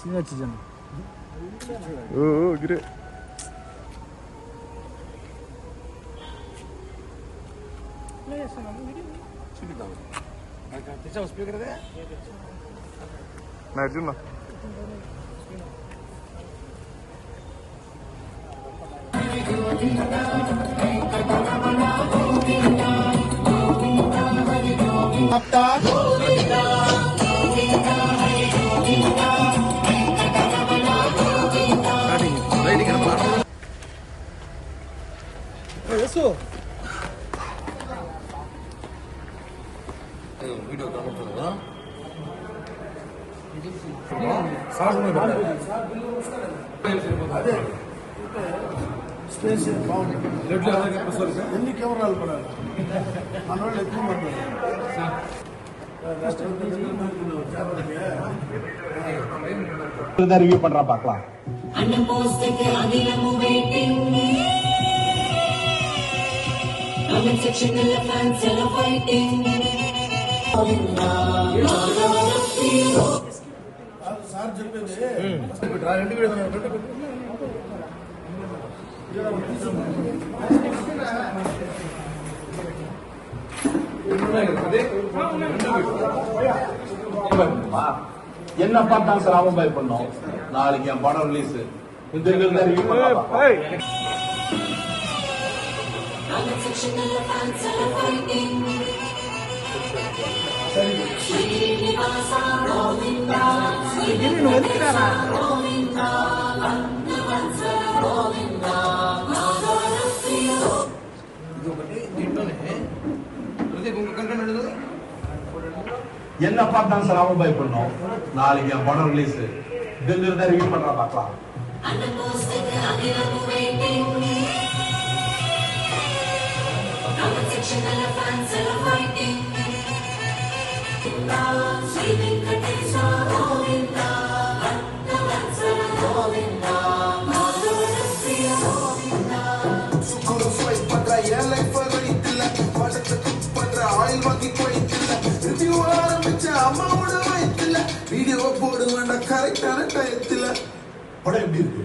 senior citizen. Oh, great. Narjuna. Eso. Video కనబడుతుంది కదా space బాగుంది. ఎన్ని కెమెరాలు పడాలి మన వాళ్ళు ఎక్కువ ரிவ்யூ பண்றா பார்க்கலாம். సార్ చెప్పింది என்ன பார்த்தா சார் அவன் பயப்படணும். நாளைக்கு என் படம் ரிலீஸ் இந்த ரிவ்யூ பண்றா. என்ன பார்த்தா சார் அவன் பயப்படணும். நாளைக்கு என் படம் ரிலீஸ் இந்த ரிவ்யூ பண்றா பார்க்கலாம். அம்மாவோட வயத்துல வீடியோ போடுவேன் கரெக்டான டயத்துல படம் எப்படி இருக்கு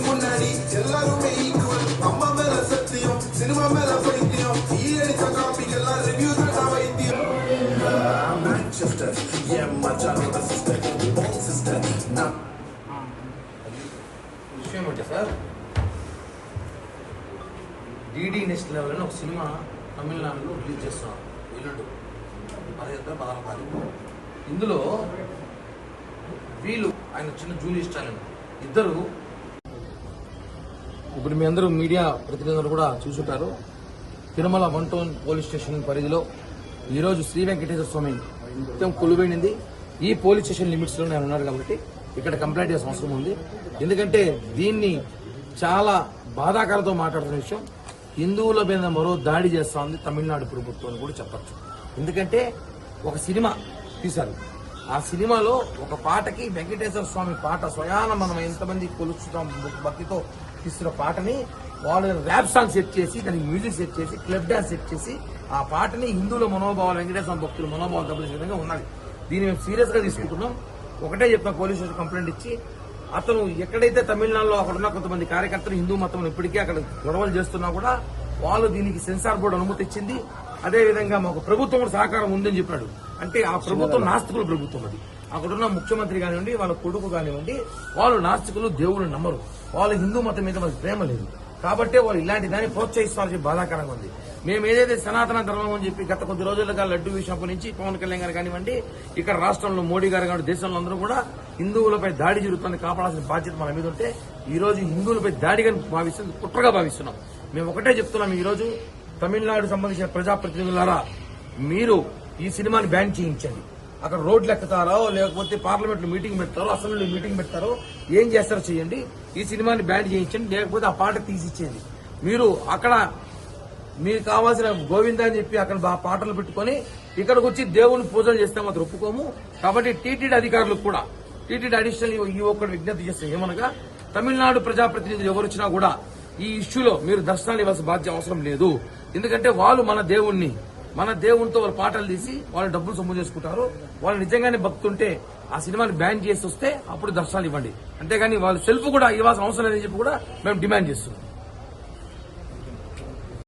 முன்னாடி எல்லாருமே ஈக்குவல். அம்மா மேல சத்தியம், சினிமா மேல பைத்தியம், ஈயடிச்ச காப்பிக்கெல்லாம் ரிவ்யூ தான் வைத்தியம். மான்செஸ்டர் என் மச்சானோட சிஸ்டர் சிஸ்டர் విషయం ఏంటి సార్, డిడి నెక్స్ట్ లెవెల్ అని ఒక సినిమా తమిళనాడులో రిలీజ్ చేస్తున్నాం ఎల్లుండి 16 తారీఖు. ఇందులో వీళ్ళు ఆయన చిన్న జూలీ స్టాలిన్ ఇద్దరు, ఇప్పుడు మీ అందరూ మీడియా ప్రతినిధులు కూడా చూసుంటారు, తిరుమల 1 టౌన్ పోలీస్ స్టేషన్ పరిధిలో ఈరోజు శ్రీ వెంకటేశ్వర స్వామి నిత్యం కొలువైంది. ఈ పోలీస్ స్టేషన్ లిమిట్స్ లో నేను ఉన్నారు కాబట్టి ఇక్కడ కంప్లైంట్ చేయాల్సిన అవసరం ఉంది. ఎందుకంటే దీన్ని చాలా బాధాకరంతో మాట్లాడుతున్న విషయం, హిందువుల మీద మరో దాడి చేస్తా ఉంది తమిళనాడు ప్రభుత్వం అని కూడా చెప్పచ్చు. ఎందుకంటే ఒక సినిమా తీశారు, ఆ సినిమాలో ఒక పాటకి వెంకటేశ్వర స్వామి పాట స్వయాన మనం ఎంతమంది కొలుచుతాం భక్తితో తీస్తున్న పాటని వాళ్ళు ర్యాప్ సాంగ్ సెట్ చేసి దానికి మ్యూజిక్ సెట్ చేసి క్లబ్ డాన్స్ సెట్ చేసి ఆ పాటని హిందువుల మనోభావాలు వెంకటేశ్వర భక్తుల మనోభావాలు దెబ్బతీసే విధంగా ఉన్నది. దీన్ని మేము సీరియస్ గా తీసుకుంటున్నాం. ఒకటే చెప్తాం, పోలీసు స్టేషన్ కంప్లైంట్ ఇచ్చి అతను ఎక్కడైతే తమిళనాడులో అక్కడున్న కొంతమంది కార్యకర్తలు హిందూ మతం ఇప్పటికీ అక్కడ గొడవలు చేస్తున్నా కూడా వాళ్ళు దీనికి సెన్సార్ బోర్డు అనుమతి ఇచ్చింది. అదేవిధంగా మాకు ప్రభుత్వం కూడా సహకారం ఉందని చెప్పాడు. అంటే ఆ ప్రభుత్వం నాస్తికుల ప్రభుత్వం, అది అక్కడున్న ముఖ్యమంత్రి కానివ్వండి, వాళ్ళ కొడుకు కానివ్వండి, వాళ్ళు నాస్తికులు, దేవుళ్ళు నమ్మరు, వాళ్ళు హిందూ మతం మీద వాళ్ళకి ప్రేమ లేదు. కాబట్టి వాళ్ళు ఇలాంటి దాన్ని ప్రోత్సహిస్తారని బాధాకరంగా ఉంది. మేము ఏదైతే సనాతన ధర్మం అని చెప్పి గత కొద్ది రోజులుగా లడ్డు విషయం నుంచి పవన్ కళ్యాణ్ గారు కానివ్వండి, ఇక్కడ రాష్ట్రంలో మోడీ గారు కానివ్వండి, దేశంలో అందరూ కూడా హిందువులపై దాడి జరుగుతుంది, కాపాడాల్సిన బాధ్యత మన మీద ఉంటే ఈ రోజు హిందువులపై దాడిగా భావిస్తుంది, కుట్రగా భావిస్తున్నాం. మేము ఒకటే చెప్తున్నాం, ఈ రోజు తమిళనాడు సంబంధించిన ప్రజాప్రతినిధులారా, మీరు ఈ సినిమాని బ్యాన్ చేయించండి. అక్కడ రోడ్లు ఎక్కుతారో లేకపోతే పార్లమెంట్ లో మీటింగ్ పెడతారో, అసెంబ్లీలో మీటింగ్ పెడతారో, ఏం చేస్తారో చేయండి. ఈ సినిమాని బ్యాన్ చేయించండి, లేకపోతే ఆ పాట తీసిచ్చేది. మీరు అక్కడ మీకు కావాల్సిన గోవింద అని చెప్పి అక్కడ పాటలు పెట్టుకొని ఇక్కడికి వచ్చి దేవుని పూజలు చేస్తే మాత్రం ఒప్పుకోము. కాబట్టి టీటీడీ అధికారులకు కూడా టీటీడీ అడిషనల్ ఈ ఒక్కటి విజ్ఞప్తి చేస్తే ఏమనగా తమిళనాడు ప్రజాప్రతినిధులు ఎవరు వచ్చినా కూడా ఈ ఇష్యూలో మీరు దర్శనాలు ఇవ్వాల్సిన బాధ్యత అవసరం లేదు. ఎందుకంటే వాళ్ళు మన దేవునితో వాళ్ళు పాటలు తీసి వాళ్ళు డబ్బులు సొమ్ము చేసుకుంటారు. వాళ్ళు నిజంగానే భక్తుంటే ఆ సినిమాని బ్యాన్ చేసి వస్తే అప్పుడు దర్శనాలు ఇవ్వండి. అంతేగాని వాళ్ళు సెల్ఫ్ కూడా ఇవ్వాల్సిన అవసరం లేదని చెప్పి కూడా మేము డిమాండ్ చేస్తున్నాం.